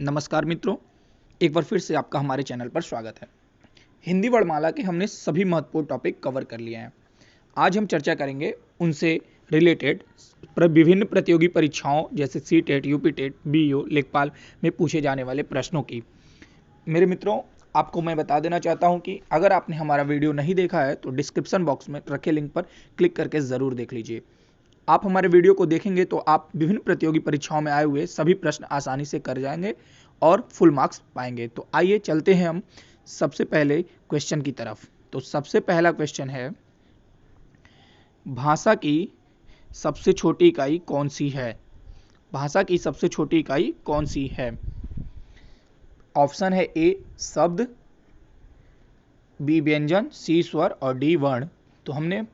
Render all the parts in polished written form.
नमस्कार मित्रों, एक बार फिर से आपका हमारे चैनल पर स्वागत है। हिंदी वर्णमाला के हमने सभी महत्वपूर्ण टॉपिक कवर कर लिए हैं। आज हम चर्चा करेंगे उनसे रिलेटेड विभिन्न प्रतियोगी परीक्षाओं जैसे सीटेट, यूपीटेट, बीईओ, लेखपाल में पूछे जाने वाले प्रश्नों की। मेरे मित्रों, आपको मैं बता देना चाहता हूं कि अगर आपने हमारा वीडियो नहीं देखा है तो डिस्क्रिप्शन बॉक्स में रखे लिंक पर क्लिक करके ज़रूर देख लीजिए। आप हमारे वीडियो को देखेंगे तो आप विभिन्न प्रतियोगी परीक्षाओं में आए हुए सभी प्रश्न आसानी से कर जाएंगे और फुल मार्क्स पाएंगे। तो आइए चलते हैं हम सबसे पहले क्वेश्चन की तरफ। तो सबसे पहला क्वेश्चन है, भाषा की सबसे छोटी इकाई कौन सी है? भाषा की सबसे छोटी इकाई कौन सी है? ऑप्शन है ए शब्द, बी व्यंजन, सी स्वर और डी वर्ण। तो हमने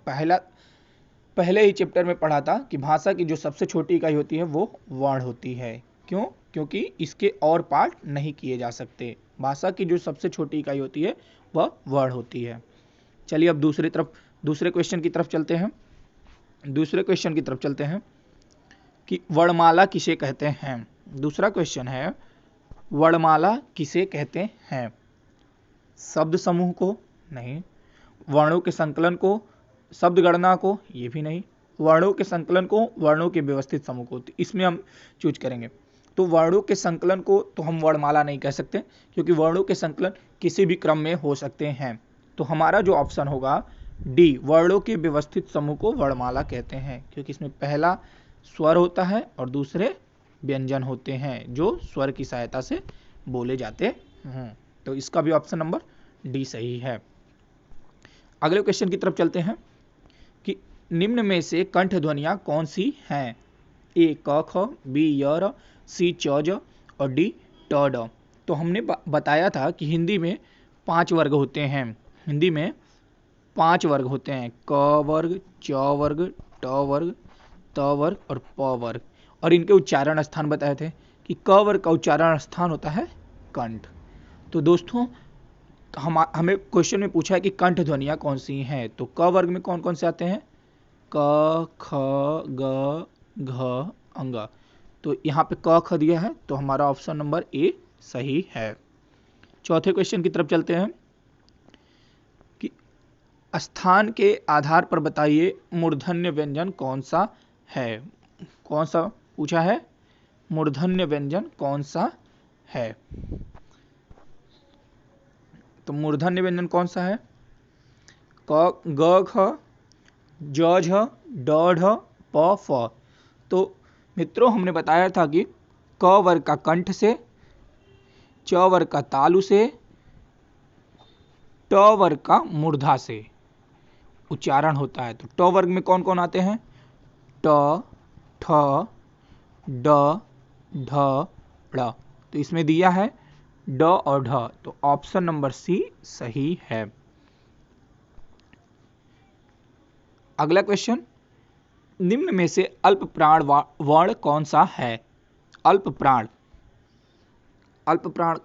पहले ही चैप्टर में पढ़ा था कि भाषा की जो सबसे छोटी इकाई होती है वो वर्ण होती है। क्यों? क्योंकि इसके और पार्ट नहीं किए जा सकते। भाषा की जो सबसे छोटी इकाई होती है वह वर्ण होती है। चलिए अब दूसरे क्वेश्चन की तरफ चलते हैं। दूसरे क्वेश्चन की तरफ चलते हैं कि वर्णमाला किसे कहते हैं। दूसरा क्वेश्चन है, वर्णमाला किसे कहते हैं? शब्द समूह को? नहीं। वर्णों के संकलन को? शब्द गणना को? ये भी नहीं। वर्णों के संकलन को? वर्णों के व्यवस्थित समूह को? तो इसमें हम चूज करेंगे। तो वर्णों के संकलन को तो हम वर्णमाला नहीं कह सकते, क्योंकि वर्णों के संकलन किसी भी क्रम में हो सकते हैं। तो हमारा जो ऑप्शन होगा डी, वर्णों के व्यवस्थित समूह को वर्णमाला कहते हैं, क्योंकि इसमें पहला स्वर होता है और दूसरे व्यंजन होते हैं जो स्वर की सहायता से बोले जाते हैं। तो इसका भी ऑप्शन नंबर डी सही है। अगले क्वेश्चन की तरफ चलते हैं कि निम्न में से कंठ ध्वनियां कौन सी हैं? ए क ख, बी य र, सी च ज और डी ट ड। तो हमने बताया था कि हिंदी में 5 वर्ग होते हैं। हिंदी में 5 वर्ग होते हैं, क वर्ग, च वर्ग, ट वर्ग, त वर्ग और प वर्ग। और इनके उच्चारण स्थान बताए थे कि क वर्ग का उच्चारण स्थान होता है कंठ। तो दोस्तों, हमें क्वेश्चन में पूछा है कि कंठ ध्वनियां कौन सी हैं। तो क वर्ग में कौन कौन से आते हैं? क, ख, ग, घ, अंग। तो यहाँ पे क ख दिया है, तो हमारा ऑप्शन नंबर ए सही है। चौथे क्वेश्चन की तरफ चलते हैं कि स्थान के आधार पर बताइए मूर्धन्य व्यंजन कौन सा है। कौन सा पूछा है? मूर्धन्य व्यंजन कौन सा है? तो मूर्धन्य व्यंजन कौन सा है? क, ग, ख, ज, झ, ड, ढ, प, फ। तो मित्रों, हमने बताया था कि क वर्ग का कंठ से, च वर्ग का तालु से, ट वर्ग का मूर्धा से उच्चारण होता है। तो ट वर्ग में कौन कौन आते हैं? ट, ठ, ड, ढ, ड़। तो इसमें दिया है ड और ढ, तो ऑप्शन नंबर सी सही है। अगला क्वेश्चन, निम्न में से अल्प प्राण वर्ण कौन सा है? अल्प प्राण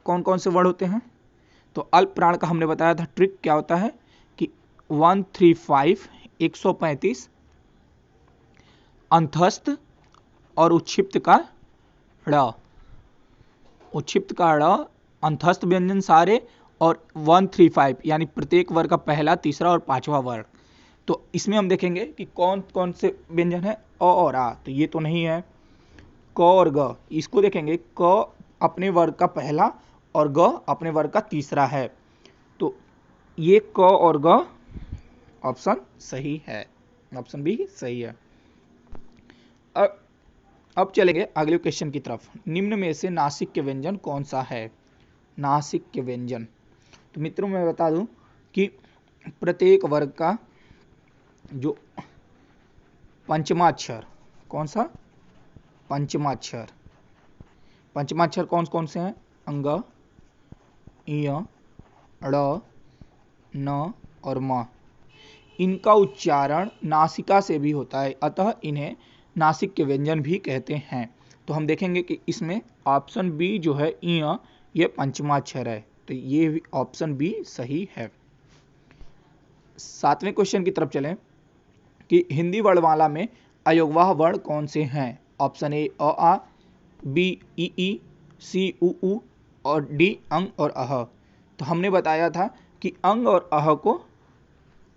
कौन कौन से वर्ण होते हैं? तो अल्प प्राण का हमने बताया था ट्रिक क्या होता है कि 135 135 अंतस्थ और उच्छिप्त का ड़, अंतस्थ व्यंजन सारे और 135 यानी प्रत्येक वर्ग का पहला, तीसरा और पांचवा वर्ण। तो इसमें हम देखेंगे कि कौन कौन से व्यंजन है। अ और आ, तो ये तो नहीं है। क और ग, इसको देखेंगे, क अपने वर्ग का पहला और ग अपने वर्ग का तीसरा है। तो ये क और ग ऑप्शन सही है, ऑप्शन बी सही है। अब चलेंगे अगले क्वेश्चन की तरफ। निम्न में से नासिक के व्यंजन कौन सा है? नासिक के व्यंजन, तो मित्रों मैं बता दूं कि प्रत्येक वर्ग का जो पंचमाक्षर, कौन सा? पंचमाक्षर कौन कौन से हैं? अंग, इय, ड़, न और म। इनका उच्चारण नासिका से भी होता है, अतः इन्हें नासिक के व्यंजन भी कहते हैं। तो हम देखेंगे कि इसमें ऑप्शन बी जो है इय, ये पंचमाक्षर है, तो ये ऑप्शन बी सही है। 7वें क्वेश्चन की तरफ चलें कि हिंदी वर्णमाला में अयोगवाह वर्ण कौन से हैं? Option A a uh, B E ई, सी उ उ और डी अंग और अह। तो हमने बताया था कि अंग और अह को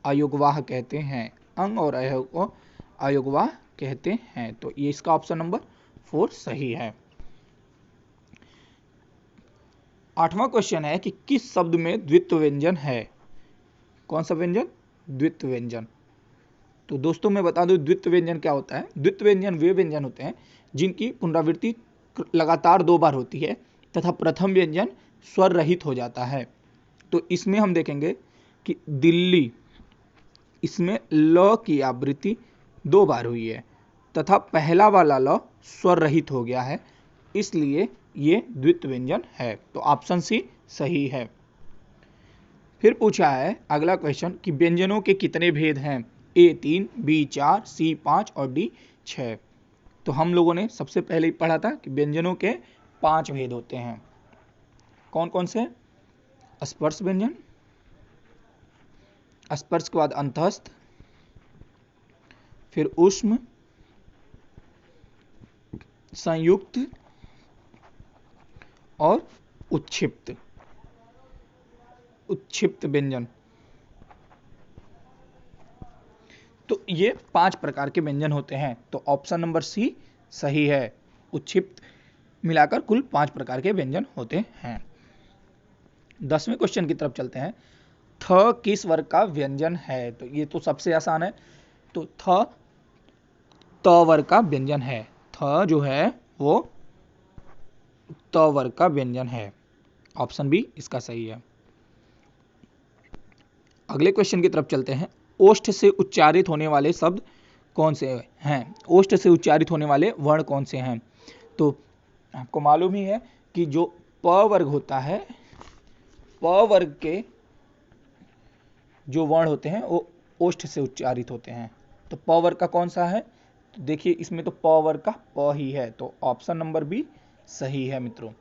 अयोगवाह कहते हैं, अंग और अह को अयोगवाह कहते हैं। तो ये इसका ऑप्शन नंबर 4 सही है। 8वां क्वेश्चन है कि किस शब्द में द्वित्व व्यंजन है? कौन सा व्यंजन? द्वित्व व्यंजन। तो दोस्तों मैं बता दूं द्वित्व व्यंजन क्या होता है। द्वित्व व्यंजन वे व्यंजन होते हैं जिनकी पुनरावृत्ति लगातार 2 बार होती है तथा प्रथम व्यंजन स्वर रहित हो जाता है। तो इसमें हम देखेंगे कि दिल्ली, इसमें ल की आवृत्ति 2 बार हुई है तथा पहला वाला ल स्वर रहित हो गया है, इसलिए ये द्वित्व व्यंजन है। तो ऑप्शन सी सही है। फिर पूछा है अगला क्वेश्चन कि व्यंजनों के कितने भेद हैं? ए 3, बी 4, सी 5 और डी 6। तो हम लोगों ने सबसे पहले ही पढ़ा था कि व्यंजनों के 5 भेद होते हैं। कौन कौन से? स्पर्श व्यंजन, स्पर्श के बाद अंतस्थ, फिर ऊष्म, संयुक्त और उत्क्षिप्त। उत्क्षिप्त व्यंजन। तो ये 5 प्रकार के व्यंजन होते हैं। तो ऑप्शन नंबर सी सही है। उत्क्षिप्त मिलाकर कुल 5 प्रकार के व्यंजन होते हैं। 10वें क्वेश्चन की तरफ चलते हैं। थ किस वर्ग का व्यंजन है? तो ये तो सबसे आसान है। तो थ त वर्ग का व्यंजन है। थ जो है वो त वर्ग का व्यंजन है। ऑप्शन बी इसका सही है। अगले क्वेश्चन की तरफ चलते हैं। ओष्ठ से उच्चारित होने वाले शब्द कौन से हैं? ओष्ठ से उच्चारित होने वाले वर्ण कौन से हैं? तो आपको मालूम ही है कि जो प वर्ग होता है, प वर्ग के जो वर्ण होते हैं वो ओष्ठ से उच्चारित होते हैं। तो प वर्ग का कौन सा है? तो देखिए इसमें तो प वर्ग का प ही है। तो ऑप्शन नंबर बी सही है मित्रों।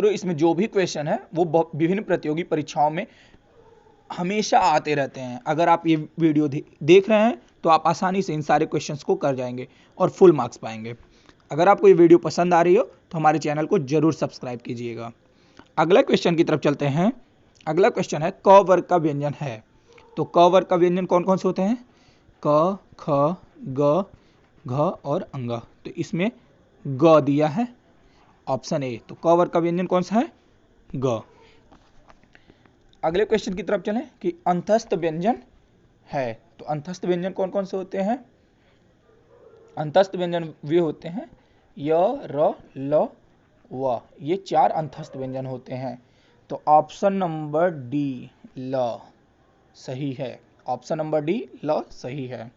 इसमें जो भी क्वेश्चन है वो विभिन्न प्रतियोगी परीक्षाओं में हमेशा आते रहते हैं। अगर आप ये वीडियो देख रहे हैं तो आप आसानी से इन सारे क्वेश्चंस को कर जाएंगे और फुल मार्क्स पाएंगे। अगर आपको ये वीडियो पसंद आ रही हो तो हमारे चैनल को जरूर सब्सक्राइब कीजिएगा। अगला क्वेश्चन की तरफ चलते हैं। अगला क्वेश्चन है क वर्ग का व्यंजन है। तो क वर्ग का व्यंजन कौन कौन से होते हैं? क, ख, ग, घ और अंग। तो इसमें ग दिया है, ऑप्शन ए। तो क वर्ग का व्यंजन कौन सा है? ग। अगले क्वेश्चन की तरफ चलें कि अंतस्थ व्यंजन है। तो अंतस्थ व्यंजन कौन कौन से होते हैं? अंतस्थ व्यंजन वे होते हैं य, र, ल, व। ये 4 अंतस्थ व्यंजन होते हैं। तो ऑप्शन नंबर डी ल सही है। ऑप्शन नंबर डी ल सही है।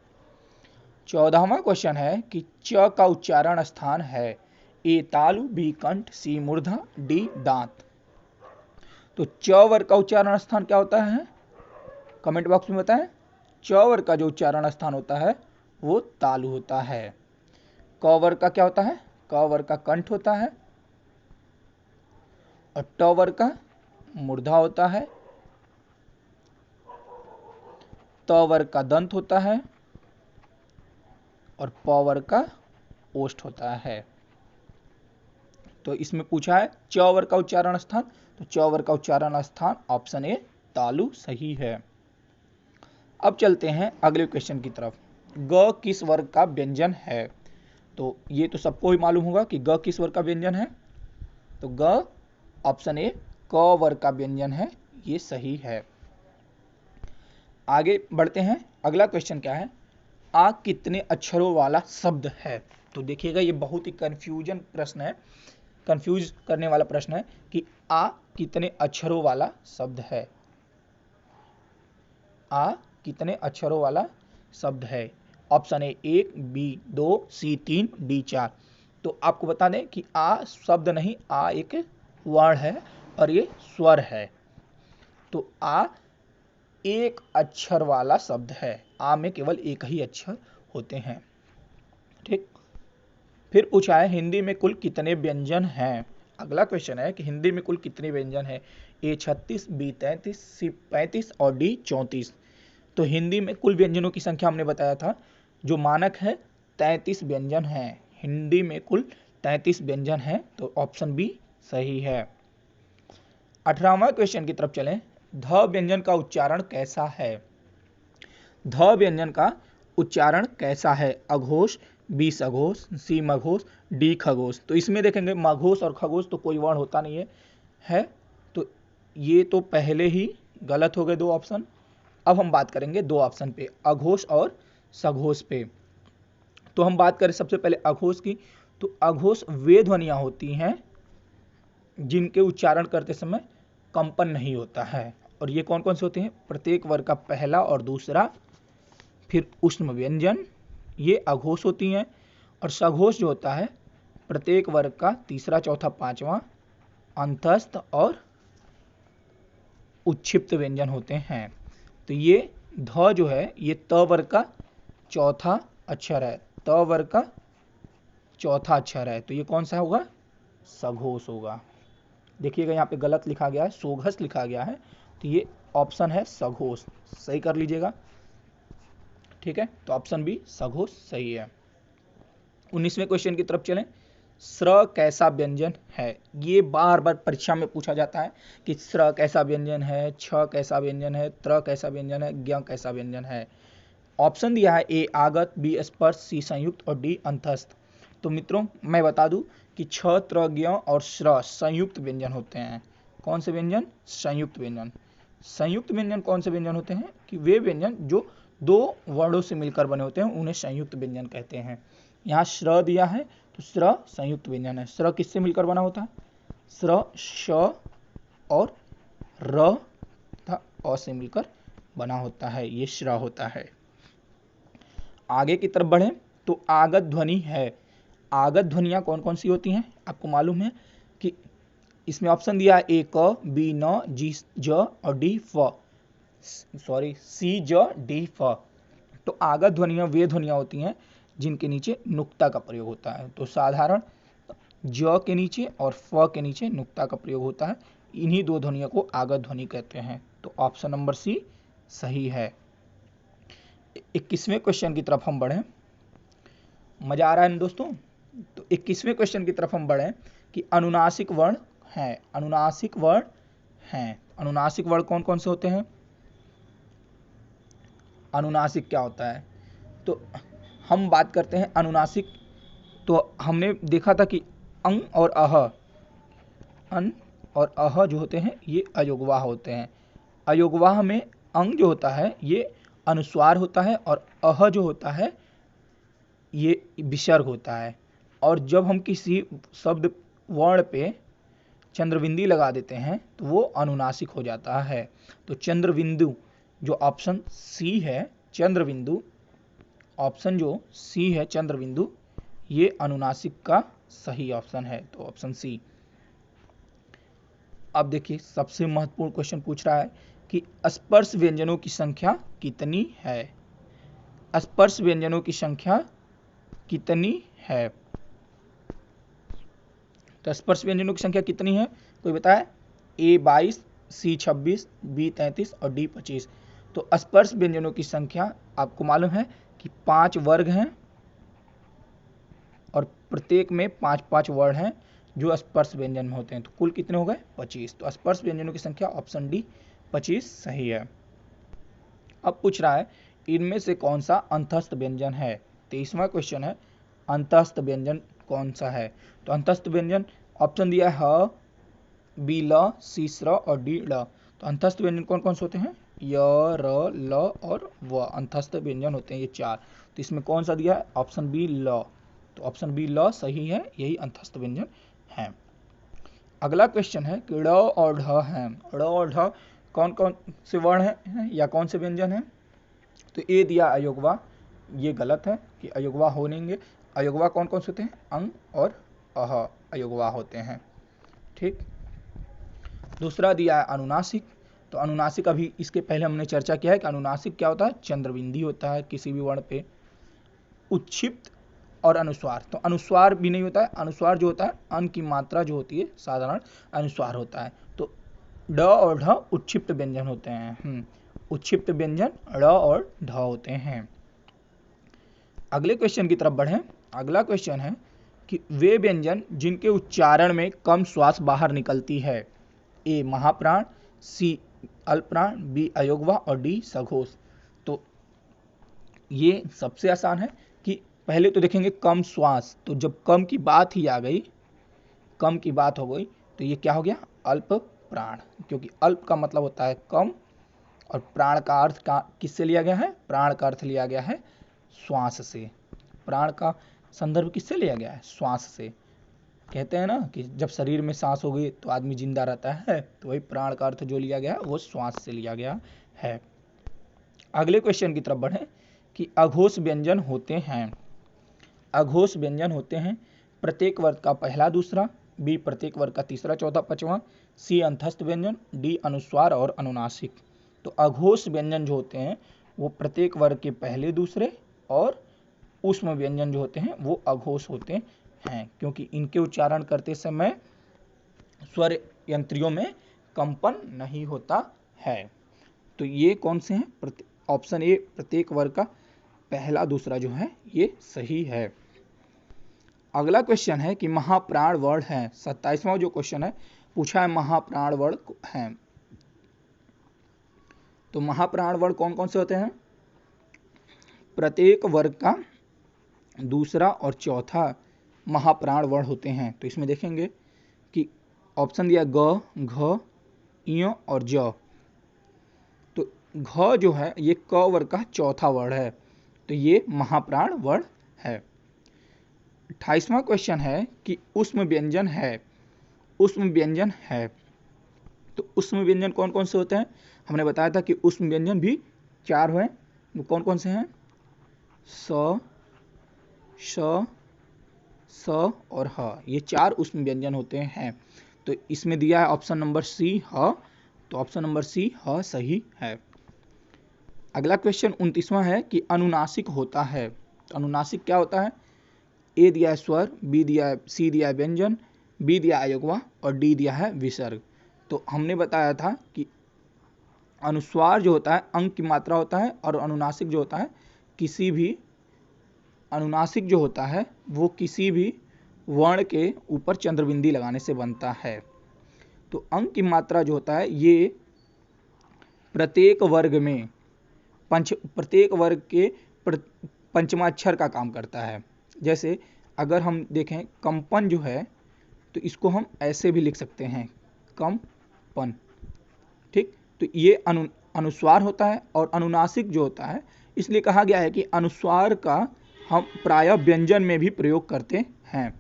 14वां क्वेश्चन है कि च का उच्चारण स्थान है। ए तालु, बी कंठ, सी मूर्धा, डी दांत। तो च वर्ग का उच्चारण स्थान क्या होता है? कमेंट बॉक्स में बताएं। च वर्ग का जो उच्चारण स्थान होता है वो तालु होता है। क वर्ग का क्या होता है? क वर्ग का कंठ होता है और ट वर्ग का मूर्धा होता है। त वर्ग का दंत होता है और प वर्ग का ओष्ठ होता है। तो इसमें पूछा है च वर्ग का उच्चारण स्थान। तो च वर्ग का उच्चारण स्थान ऑप्शन ए तालु सही है। अब चलते हैं अगले क्वेश्चन की तरफ। ग किस वर्ग का व्यंजन है? तो ये तो सबको ही मालूम होगा कि ग किस वर्ग का व्यंजन है। तो ग ऑप्शन ए क वर्ग का व्यंजन है, ये सही है। आगे बढ़ते हैं। अगला क्वेश्चन क्या है? आ कितने अक्षरों वाला शब्द है? तो देखिएगा ये बहुत ही कंफ्यूज करने वाला प्रश्न है कि आ कितने अक्षरों वाला शब्द है। आ कितने अक्षरों वाला शब्द है? Option A 1, B 2, C 3, D 4। तो आपको बता दें कि आ शब्द नहीं, आ एक वर्ण है और ये स्वर है। तो आ एक अक्षर वाला शब्द है। आ में केवल एक ही अक्षर होते हैं। ठीक। फिर पूछा है हिंदी में कुल कितने व्यंजन हैं? अगला क्वेश्चन है कि हिंदी में कुल कितने व्यंजन हैं? ए 36, बी 33, सी 35 और डी 34। तो हिंदी में कुल व्यंजनों की संख्या हमने बताया था, जो मानक है 33 व्यंजन हैं। हिंदी में कुल 33 व्यंजन है, तो ऑप्शन बी सही है। 18वां क्वेश्चन की तरफ चलें। ध व्यंजन का उच्चारण कैसा है? ध व्यंजन का उच्चारण कैसा है? अघोष, बी सघोष, सी मघोष, डी खगोश। तो इसमें देखेंगे मघोष और खगोश तो कोई वर्ण होता नहीं है, तो ये तो पहले ही गलत हो गए दो ऑप्शन। अब हम बात करेंगे दो ऑप्शन पे, अघोष और सघोष पे। तो हम बात करें सबसे पहले अघोष की, तो अघोष वे ध्वनियां होती हैं जिनके उच्चारण करते समय कंपन नहीं होता है। और ये कौन कौन से होते हैं? प्रत्येक वर्ग का पहला और दूसरा, फिर ऊष्म व्यंजन, ये अघोष होती हैं। और सघोष जो होता है प्रत्येक वर्ग का तीसरा, चौथा, पांचवा, अंतस्थ और उच्छिप्त व्यंजन होते हैं। तो ये ध जो है ये त वर्ग का चौथा अक्षर है, त वर्ग का चौथा अक्षर है, तो ये कौन सा होगा? सघोष होगा। देखिएगा यहाँ पे गलत लिखा गया है, सोघस लिखा गया है, तो ये ऑप्शन है सघोष, सही कर लीजिएगा। ठीक है, तो ऑप्शन बी सघोष सही है। 19वें क्वेश्चन की तरफ चलें। स्र कैसा व्यंजन है? ये बार बार परीक्षा में पूछा जाता है कि स्र कैसा व्यंजन है, छ कैसा व्यंजन है, त्र कैसा व्यंजन है, ज्ञ कैसा व्यंजन है। ऑप्शन दिया है ए आगत, बी स्पर्श, सी संयुक्त और डी अंतस्थ। तो मित्रों मैं बता दूं कि छ, त्र, ज्ञ और स्र संयुक्त व्यंजन होते हैं। कौन से व्यंजन? संयुक्त व्यंजन। संयुक्त व्यंजन कौन से व्यंजन होते हैं? कि वे व्यंजन जो दो वर्णों से मिलकर बने होते हैं उन्हें संयुक्त व्यंजन कहते हैं। यहाँ श्र दिया है तो श्र संयुक्त व्यंजन है। श्र किससे मिलकर बना होता है? श्र श और र तथा अ से मिलकर बना होता है, ये श्र होता है। आगे की तरफ बढ़े तो आगत ध्वनि है। आगत ध्वनियां कौन कौन सी होती हैं? आपको मालूम है कि इसमें ऑप्शन दिया है ए क, बी न, जी ज और डी फ, सॉरी सी ज डी फ। तो आगत ध्वनियां वे ध्वनियां होती हैं जिनके नीचे नुक्ता का प्रयोग होता है। तो साधारण ज के नीचे और फ के नीचे नुक्ता का प्रयोग होता है, इन्हीं दो ध्वनियों को आगत ध्वनि कहते हैं। तो ऑप्शन नंबर सी सही है। 21वें क्वेश्चन की तरफ हम बढ़े। मजा आ रहा है दोस्तों? तो 21वें क्वेश्चन की तरफ हम बढ़े कि अनुनासिक वर्ण हैं। अनुनासिक वर्ण हैं। अनुनासिक वर्ण कौन कौन से होते हैं? अनुनासिक क्या होता है? तो हम बात करते हैं अनुनासिक। तो हमने देखा था कि अंग और अह, अन और अह जो होते हैं ये अयोगवाह होते हैं। अयोगवाह में अंग जो होता है ये अनुस्वार होता है और अह जो होता है ये विसर्ग होता है। और जब हम किसी शब्द वर्ण पे चंद्रबिंदी लगा देते हैं तो वो अनुनासिक हो जाता है। तो चंद्रबिंदु जो ऑप्शन सी है, चंद्रबिंदु ऑप्शन जो सी है चंद्रबिंदु, ये अनुनासिक का सही ऑप्शन है। तो ऑप्शन सी। अब देखिए सबसे महत्वपूर्ण क्वेश्चन पूछ रहा है कि स्पर्श व्यंजनों की संख्या कितनी है? स्पर्श व्यंजनों की संख्या कितनी है? तो स्पर्श व्यंजनों की संख्या कितनी है? कोई बताए? ए 22, सी 26, बी 33 और डी 25। तो स्पर्श व्यंजनों की संख्या आपको मालूम है कि 5 वर्ग हैं और प्रत्येक में 5-5 वर्ण हैं जो स्पर्श व्यंजन में होते हैं। तो कुल कितने हो गए? 25। तो स्पर्श व्यंजनों की संख्या ऑप्शन डी 25 सही है। अब पूछ रहा है इनमें से कौन सा अंतस्थ व्यंजन है? 23वां क्वेश्चन है अंतस्थ व्यंजन कौन सा है? तो अंतस्थ व्यंजन ऑप्शन दिया है ह, बी ल, सी स्र और डी ळ। तो अंतस्थ व्यंजन कौन कौन से होते हैं? य, र, ल और व अंतस्थ व्यंजन होते हैं ये 4। तो इसमें कौन सा दिया है? Option B L. तो ऑप्शन बी ल सही है, यही अंतस्थ व्यंजन है। अगला क्वेश्चन है कि ड़ और ढ हैं। ड़ और ढ कौन कौन से वर्ण हैं या कौन से व्यंजन हैं? तो ए दिया अयोगवा, ये गलत है कि अयोगवा हो नहीं। अयोगवा कौन कौन से होते हैं? अंग और अह अयोगवा होते हैं। ठीक। दूसरा दिया है अनुनासिक। तो अनुनासिक अभी इसके पहले हमने चर्चा किया है कि अनुनासिक क्या होता है? चंद्रबिंदी होता है किसी भी वर्ण पे। उच्छिप्त और अनुस्वार, तो अनुस्वार भी नहीं होता है। अनुस्वार जो होता है अन की मात्रा जो होती है साधारण अनुस्वार होता है। तो ड और ढ उच्छिप्त व्यंजन होते हैं। उच्छिप्त व्यंजन ड़ और ढ होते हैं। अगले क्वेश्चन की तरफ बढ़ें। अगला क्वेश्चन है कि वे व्यंजन जिनके उच्चारण में कम श्वास बाहर निकलती है। ए महाप्राण, सी अल्पप्राण, बी अयोग्वा और डी सघोष। तो ये सबसे आसान है कि पहले तो देखेंगे कम श्वास, तो जब कम की बात ही आ गई, कम की बात हो गई, तो ये क्या हो गया, अल्प प्राण, क्योंकि अल्प का मतलब होता है कम और प्राण का अर्थ का किससे लिया गया है, प्राण का अर्थ लिया गया है श्वास से। प्राण का संदर्भ किससे लिया गया है, श्वास से। कहते हैं ना कि जब शरीर में सांस हो गई तो आदमी जिंदा रहता है, तो वही प्राण का अर्थ जो लिया गया है वो श्वास से लिया गया है। अगले क्वेश्चन की तरफ बढ़े कि अघोष व्यंजन होते हैं। अघोष व्यंजन होते हैं प्रत्येक वर्ग का पहला दूसरा, बी प्रत्येक वर्ग का तीसरा चौथा पांचवा, सी अंतस्थ व्यंजन, डी अनुस्वार और अनुनासिक। तो अघोष व्यंजन जो होते हैं वो प्रत्येक वर्ग के पहले दूसरे और ऊष्म व्यंजन जो होते हैं वो अघोष होते हैं, क्योंकि इनके उच्चारण करते समय स्वर यंत्रियों में कंपन नहीं होता है। तो ये कौन से हैं, ऑप्शन ए प्रत्येक वर्ग का पहला दूसरा जो है ये सही है। अगला क्वेश्चन है कि महाप्राण वर्ण है। 27वां जो क्वेश्चन है पूछा है महाप्राण वर्ण है। तो महाप्राण वर्ण कौन कौन से होते हैं, प्रत्येक वर्ग का दूसरा और चौथा महाप्राण वर्ण होते हैं। तो इसमें देखेंगे कि ऑप्शन दिया ग, घ, ञ और ज। तो घ जो है ये क वर्ग का चौथा वर्ण है, तो ये महाप्राण वर्ण है। 28वां क्वेश्चन है कि ऊष्म व्यंजन है। ऊष्म व्यंजन है, तो ऊष्म व्यंजन कौन कौन से होते हैं, हमने बताया था कि ऊष्म व्यंजन भी 4 हैं। वो कौन कौन से हैं, स, श, स और ह, ये 4 ऊष्म व्यंजन होते हैं। तो इसमें दिया है ऑप्शन नंबर सी ह, तो ऑप्शन नंबर सी ह सही है। अगला क्वेश्चन 29वां है कि अनुनासिक होता है। तो अनुनासिक क्या होता है, ए दिया है स्वर, बी दिया है, सी दिया है व्यंजन, बी दिया है अयोग्वा और डी दिया है विसर्ग। तो हमने बताया था कि अनुस्वार जो होता है अंक की मात्रा होता है, और अनुनासिक जो होता है किसी भी, अनुनासिक जो होता है वो किसी भी वर्ण के ऊपर चंद्रबिंदी लगाने से बनता है। तो अंक की मात्रा जो होता है ये प्रत्येक वर्ग में प्रत्येक वर्ग के पंचमाक्षर का काम करता है। जैसे अगर हम देखें कंपन जो है तो इसको हम ऐसे भी लिख सकते हैं, कंपन, ठीक। तो ये अनुस्वार होता है। और अनुनासिक जो होता है इसलिए कहा गया है कि अनुस्वार का हम प्रायः व्यंजन में भी प्रयोग करते हैं।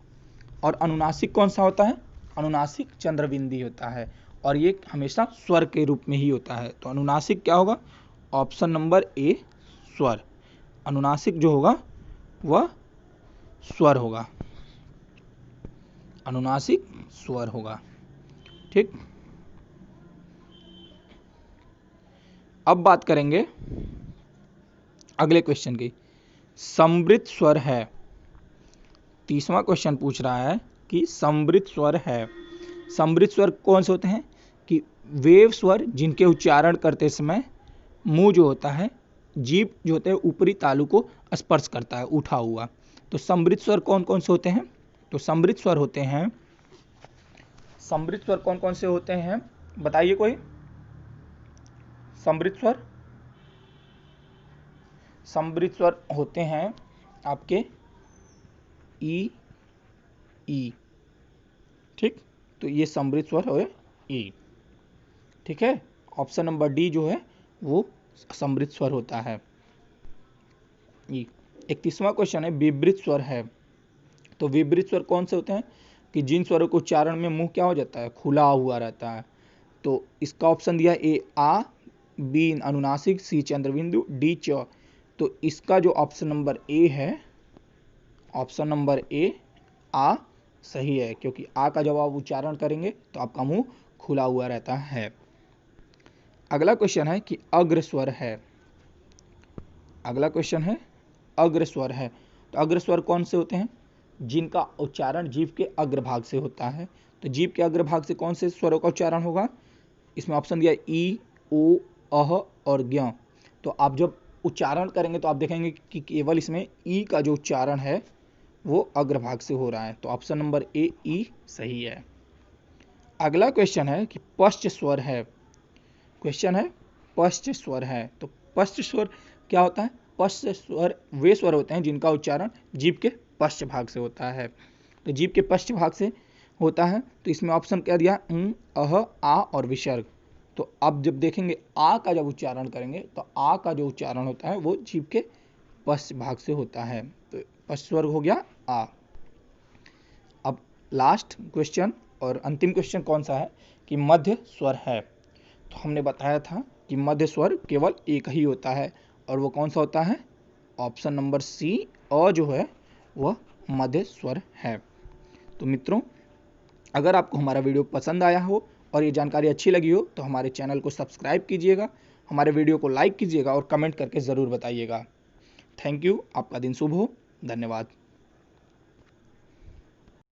और अनुनासिक कौन सा होता है, अनुनासिक चंद्रबिंदी होता है, और ये हमेशा स्वर के रूप में ही होता है। तो अनुनासिक क्या होगा, ऑप्शन नंबर ए स्वर। अनुनासिक जो होगा वह स्वर होगा, अनुनासिक स्वर होगा, ठीक। अब बात करेंगे अगले क्वेश्चन की, समृद्ध स्वर है। 30वां क्वेश्चन पूछ रहा है कि समृद्ध स्वर है। समृद्ध स्वर कौन से होते हैं, कि वे स्वर जिनके उच्चारण करते समय मुंह जो होता है, जीभ जो होते हैं ऊपरी तालु को स्पर्श करता है, उठा हुआ। तो समृद्ध स्वर कौन कौन से होते हैं, तो समृद्ध स्वर होते हैं, समृद्ध स्वर कौन कौन से होते हैं बताइए कोई। समृद्ध स्वर, समृद्ध स्वर होते हैं आपके ई, ई, ठीक। तो ये समृद्ध स्वर है ई, ठीक है। ऑप्शन नंबर डी जो है वो समृद्ध स्वर होता है ई। 31वां क्वेश्चन है विवृत स्वर है। तो विवृत स्वर कौन से होते हैं, कि जिन स्वरों को उच्चारण में मुंह क्या हो जाता है, खुला हुआ रहता है। तो इसका ऑप्शन दिया ए आ, बी अनुनासिक, सी चंद्रबिंदु, डी च। तो इसका जो ऑप्शन नंबर ए है, ऑप्शन नंबर ए आ सही है, क्योंकि आ का जब आप उच्चारण करेंगे तो आपका मुंह खुला हुआ रहता है। अगला क्वेश्चन है कि अग्र स्वर है। अगला क्वेश्चन है अग्र स्वर है। तो अग्र स्वर कौन से होते हैं, जिनका उच्चारण जीभ के अग्रभाग से होता है। तो जीभ के अग्रभाग से कौन से स्वरों का उच्चारण होगा, इसमें ऑप्शन दिया ई, ओ, अह और ज्ञ। तो आप जब उच्चारण करेंगे तो आप देखेंगे कि केवल इसमें ई का जो उच्चारण है वो अग्रभाग से हो रहा है। तो ऑप्शन नंबर ए ई सही है। अगला क्वेश्चन है कि पश्च स्वर है। क्वेश्चन है पश्च स्वर है। तो पश्च स्वर क्या होता है? पश्च स्वर वे स्वर होते हैं जिनका उच्चारण जीभ के पश्च भाग से होता है। तो जीभ के पश्च भाग से होता है, तो इसमें ऑप्शन क्या दिया? अह, आ और विसर्ग। तो अब जब देखेंगे आ का जब उच्चारण करेंगे तो आ का जो उच्चारण होता है वो जीभ के पश्च भाग से होता है। तो पश्च स्वर हो गया आ। अब लास्ट क्वेश्चन और अंतिम क्वेश्चन कौन सा है कि मध्य स्वर है। तो हमने बताया था कि मध्य स्वर केवल एक ही होता है, और वो कौन सा होता है? ऑप्शन नंबर सी अ जो है वह मध्य स्वर है। तो मित्रों, अगर आपको हमारा वीडियो पसंद आया हो और ये जानकारी अच्छी लगी हो तो हमारे चैनल को सब्सक्राइब कीजिएगा, हमारे वीडियो को लाइक कीजिएगा और कमेंट करके ज़रूर बताइएगा। Thank you. आपका दिन शुभ हो। धन्यवाद।